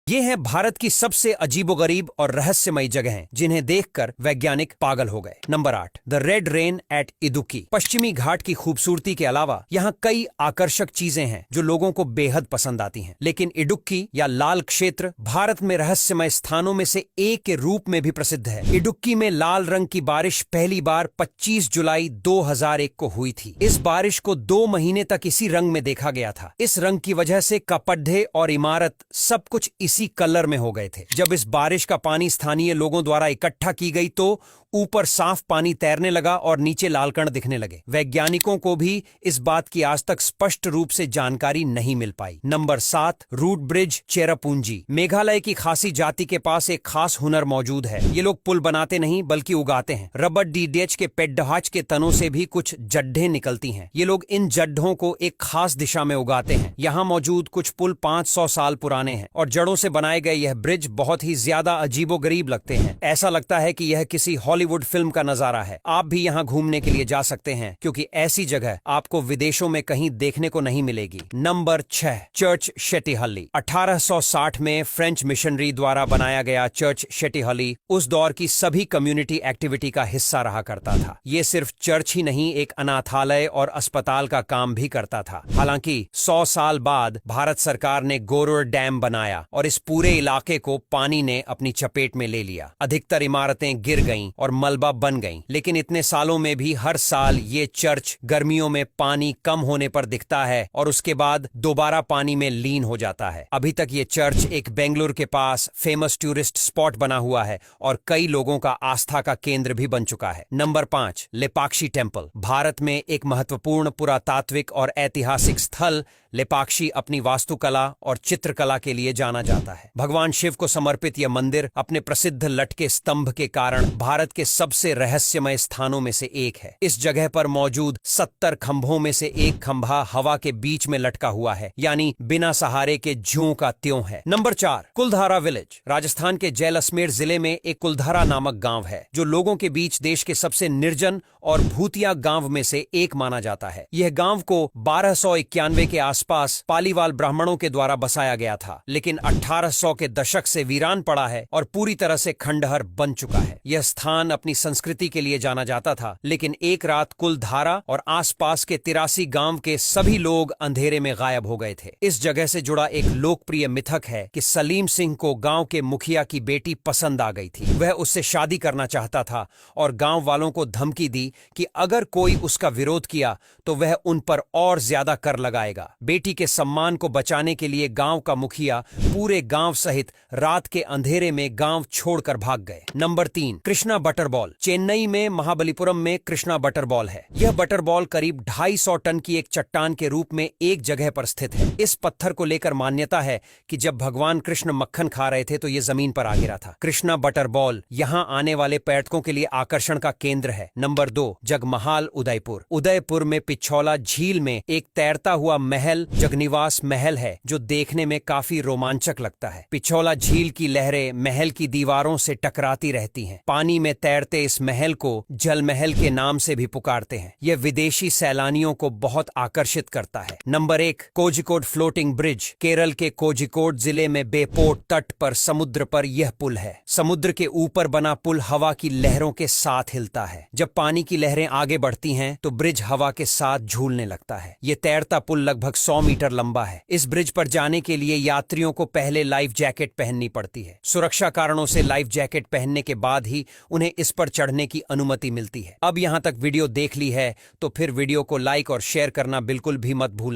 ये हैं भारत की सबसे अजीबोगरीब और रहस्यमयी जगहें जिन्हें देखकर वैज्ञानिक पागल हो गए। Number 8, the red rain at Idukki. पश्चिमी घाट की खूबसूरती के अलावा यहाँ कई आकर्षक चीजें हैं जो लोगों को बेहद पसंद आती हैं। लेकिन इडुक्की या लाल क्षेत्र भारत में रहस्यमय स्थानों में से एक के रूप में भी प्रसिद्ध है। इडुक्की में लाल रंग की बारिश पहली बार 25 जुलाई 2001 को हुई थी। इस बारिश को 2 महीने तक इसी रंग में देखा गया था। इस रंग की वजह से कपड्ढे और इमारत सब कुछ इसी कलर में हो गए थे। जब इस बारिश का पानी स्थानीय लोगों द्वारा इकट्ठा की गई तो ऊपर साफ पानी तैरने लगा और नीचे लाल कण दिखने लगे। वैज्ञानिकों को भी इस बात की आज तक स्पष्ट रूप से जानकारी नहीं मिल पाई। Number 7, root bridge Cherrapunji. Meghalaya की खासी जाति के पास एक खास हुनर मौजूद है। ये लोग पुल बनाते नहीं बल्कि उगाते हैं। रबर डीडेच के पेड्डहाच के तनों से भी कुछ जड्ढें निकलती हैं। ये लोग इन जड्ढों को एक खास दिशा में उगाते हैं। यहाँ मौजूद कुछ पुल 500 साल पुराने हैं और जड़ों से बनाए गए यह ब्रिज बहुत ही ज्यादा अजीबोगरीब लगते हैं। ऐसा लगता है कि यह किसी हॉलीवुड फिल्म का नजारा है। आप भी यहाँ घूमने के लिए जा सकते हैं क्योंकि ऐसी जगह आपको विदेशों में कहीं देखने को नहीं मिलेगी। Number 6, church शेटीहल्ली। 1860 में फ्रेंच मिशनरी द्वारा बनाया गया चर्च शेटीहल्ली उस दौर की सभी कम्युनिटी एक्टिविटी का हिस्सा रहा करता था। ये सिर्फ चर्च ही नहीं, एक अनाथालय और अस्पताल का काम भी करता था। हालांकि 100 साल बाद भारत सरकार ने गोरुर डैम बनाया और इस पूरे इलाके को पानी ने अपनी चपेट में ले लिया। अधिकतर इमारतें गिर गईं और मलबा बन गईं। लेकिन इतने सालों में भी हर साल ये चर्च गर्मियों में पानी कम होने पर दिखता है और उसके बाद दोबारा पानी में लीन हो जाता है। अभी तक ये चर्च एक बेंगलुरु के पास फेमस टूरिस्ट स्पॉट बना हुआ है और कई लोगों का आस्था का केंद्र भी बन चुका है। Number 5, Lepakshi temple. भारत में एक महत्वपूर्ण पुरातात्विक और ऐतिहासिक स्थल लेपाक्षी अपनी वास्तुकला और चित्रकला के लिए जाना जाता है। भगवान शिव को समर्पित यह मंदिर अपने प्रसिद्ध लटके स्तंभ के कारण भारत के सबसे रहस्यमय स्थानों में से एक है। इस जगह पर मौजूद 70 खंभों में से एक खंभा हवा के बीच में लटका हुआ है, यानी बिना सहारे के ज्यों का त्यों है। नंबर 4, कुलधारा विलेज। राजस्थान के जैसलमेर जिले में एक कुलधारा नामक गांव है जो लोगों के बीच देश के सबसे निर्जन और भूतिया गांव में से एक माना जाता है। यह गांव को 1291 के आसपास पालीवाल ब्राह्मणों के द्वारा बसाया गया था, लेकिन 1800 के दशक से वीरान पड़ा है और पूरी तरह से खंडहर बन चुका है। यह स्थान अपनी संस्कृति के लिए जाना जाता था, लेकिन एक रात कुलधारा और आसपास के 83 गांव के सभी लोग अंधेरे में गायब हो गए थे। इस जगह से जुड़ा एक लोकप्रिय मिथक है कि सलीम सिंह को गांव के मुखिया की बेटी पसंद आ गई थी। वह उससे शादी करना चाहता था और गांव वालों को धमकी दी कि अगर कोई उसका विरोध किया तो वह उन पर और ज्यादा कर लगाएगा। बेटी के सम्मान को बचाने के लिए गांव का मुखिया पूरे गांव सहित रात के अंधेरे में गांव छोड़कर भाग गए। Number 3, Krishna butterball. चेन्नई में महाबलीपुरम में कृष्णा बटरबॉल है। यह बटरबॉल करीब 250 टन की एक चट्टान के रूप में एक जगह पर स्थित है। इस पत्थर को लेकर मान्यता है कि जब भगवान कृष्ण मक्खन खा रहे थे तो यह जमीन पर आ गिरा था। कृष्णा बटरबॉल यहाँ आने वाले पर्यटकों के लिए आकर्षण का केंद्र है। नंबर 2, जगमहाल उदयपुर। उदयपुर में पिछौला झील में एक तैरता हुआ महल जगनिवास महल है जो देखने में काफी रोमांचक लगता है। पिछौला झील की लहरें महल की दीवारों से टकराती रहती हैं। पानी में तैरते इस महल को जल महल के नाम से भी पुकारते हैं। यह विदेशी सैलानियों को बहुत आकर्षित करता है। Number 1, Kozhikode floating bridge. Kerala के कोझिकोड जिले में बेपोर्ट तट पर समुद्र पर यह पुल है। समुद्र के ऊपर बना पुल हवा की लहरों के साथ हिलता है। जब पानी की लहरें आगे बढ़ती हैं तो ब्रिज हवा के साथ झूलने लगता है। यह तैरता पुल लगभग 100 मीटर लंबा है। इस ब्रिज पर जाने के लिए यात्रियों को पहले लाइफ जैकेट पहननी पड़ती है। सुरक्षा कारणों से लाइफ जैकेट पहनने के बाद ही उन्हें इस पर चढ़ने की अनुमति मिलती है। अब यहाँ तक वीडियो देख ली है तो फिर वीडियो को लाइक और शेयर करना बिल्कुल भी मत भूलना।